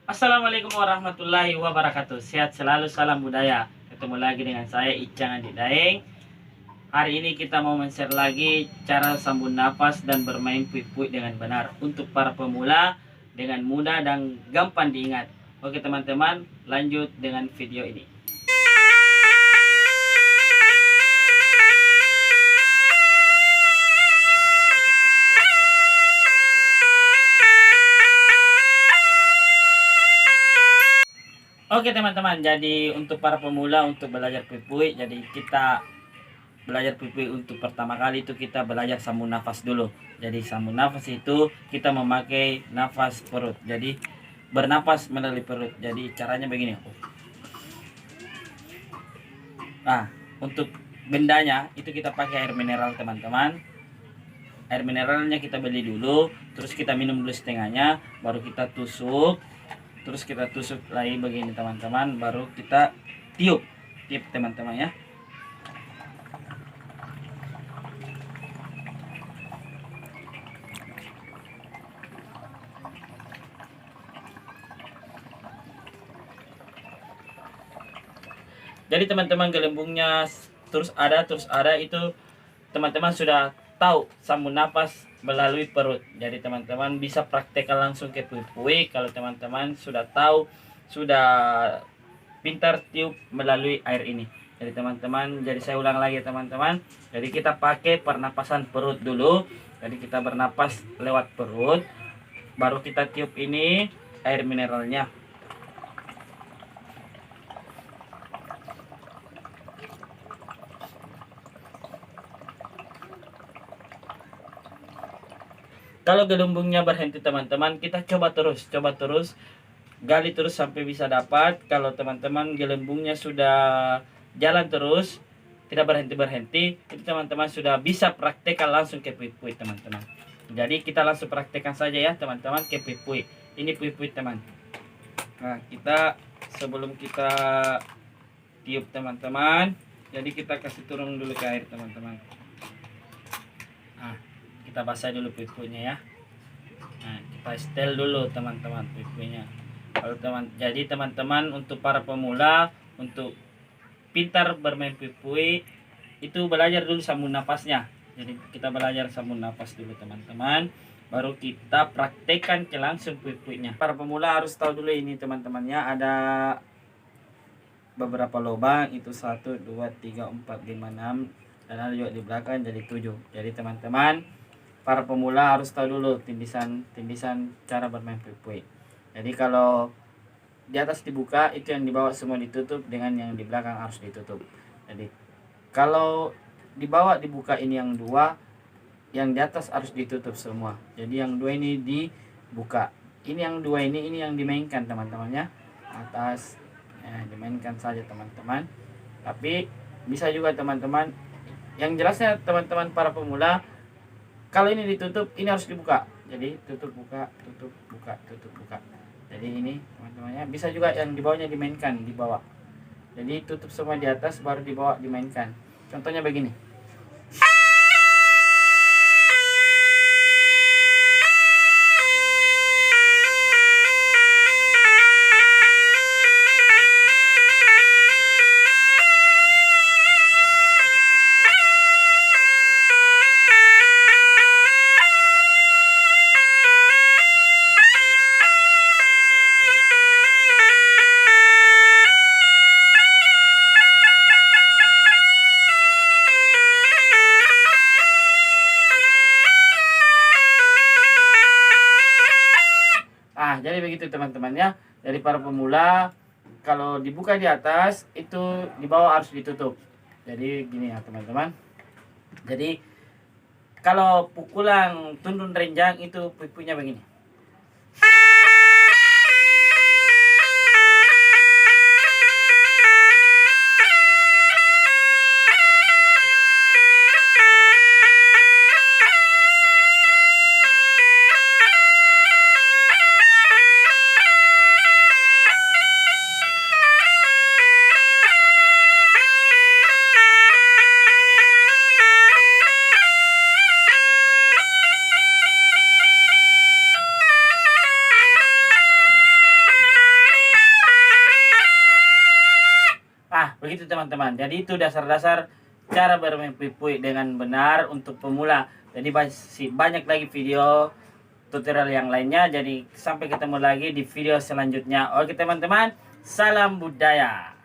Assalamualaikum warahmatullahi wabarakatuh. Sehat selalu, salam budaya. Ketemu lagi dengan saya Icang Andi Daeng. Hari ini kita mau men-share lagi cara sambung nafas dan bermain puik-puik dengan benar untuk para pemula dengan mudah dan gampang diingat. Oke teman-teman, lanjut dengan video ini. Oke teman-teman, jadi untuk para pemula untuk belajar puik-puik, jadi kita belajar puik-puik untuk pertama kali itu kita belajar sambung nafas dulu. Jadi sambung nafas itu kita memakai nafas perut. Jadi bernapas melalui perut. Jadi caranya begini. Nah, untuk bendanya itu kita pakai air mineral teman-teman. Air mineralnya kita beli dulu, terus kita minum dulu setengahnya, baru kita tusuk. Terus kita tusuk lagi begini teman-teman, baru kita tiup teman-teman ya. Jadi teman-teman gelembungnya terus ada itu teman-teman sudah tahu sambung napas melalui perut. Jadi teman-teman bisa praktekkan langsung ke puik-puik kalau teman-teman sudah tahu, sudah pintar tiup melalui air ini. Jadi teman-teman, jadi saya ulang lagi teman-teman. Jadi kita pakai pernapasan perut dulu. Jadi kita bernapas lewat perut, baru kita tiup ini air mineralnya. Kalau gelembungnya berhenti teman-teman, kita coba terus, gali terus sampai bisa dapat. Kalau teman-teman gelembungnya sudah jalan terus, tidak berhenti-berhenti, itu teman-teman sudah bisa praktekkan langsung ke puik-puik teman-teman. Jadi kita langsung praktekkan saja ya teman-teman ke puik-puik. Ini puik-puik teman. Nah, kita sebelum kita tiup teman-teman, jadi kita kasih turun dulu ke air teman-teman. Nah, kita basah dulu puik-puiknya ya. Nah, kita setel dulu teman-teman puik-puiknya. Jadi teman-teman untuk para pemula untuk pintar bermain puik-puik itu belajar dulu sambung napasnya. Jadi kita belajar sambung napas dulu teman-teman, baru kita praktekkan ke langsung puik-puiknya. Para pemula harus tahu dulu ini teman-temannya, ada beberapa lubang, itu 1 2 3 4 5 6 dan ada juga di belakang jadi 7. Jadi teman-teman para pemula harus tahu dulu tindisan cara bermain puik-puik. Jadi kalau di atas dibuka, itu yang di bawah semua ditutup, dengan yang di belakang harus ditutup. Jadi kalau di bawah dibuka ini yang 2, yang di atas harus ditutup semua. Jadi yang 2 ini dibuka. Ini yang 2 ini yang dimainkan teman-teman ya. Atas dimainkan saja teman-teman. Tapi bisa juga teman-teman, yang jelasnya teman-teman para pemula, kalau ini ditutup, ini harus dibuka. Jadi tutup buka, tutup buka, tutup buka. Jadi ini teman-temannya, bisa juga yang di bawahnya dimainkan di bawah. Jadi tutup semua di atas, baru di bawah dimainkan. Contohnya begini. Jadi begitu teman-teman ya. Dari para pemula, kalau dibuka di atas, itu di bawah harus ditutup. Jadi gini ya teman-teman. Jadi kalau pukulan tundun renjang itu puikunya begini. Begitu teman-teman. Jadi itu dasar-dasar cara bermain pui-pui dengan benar untuk pemula. Jadi masih banyak lagi video tutorial yang lainnya. Jadi sampai ketemu lagi di video selanjutnya. Oke teman-teman, salam budaya.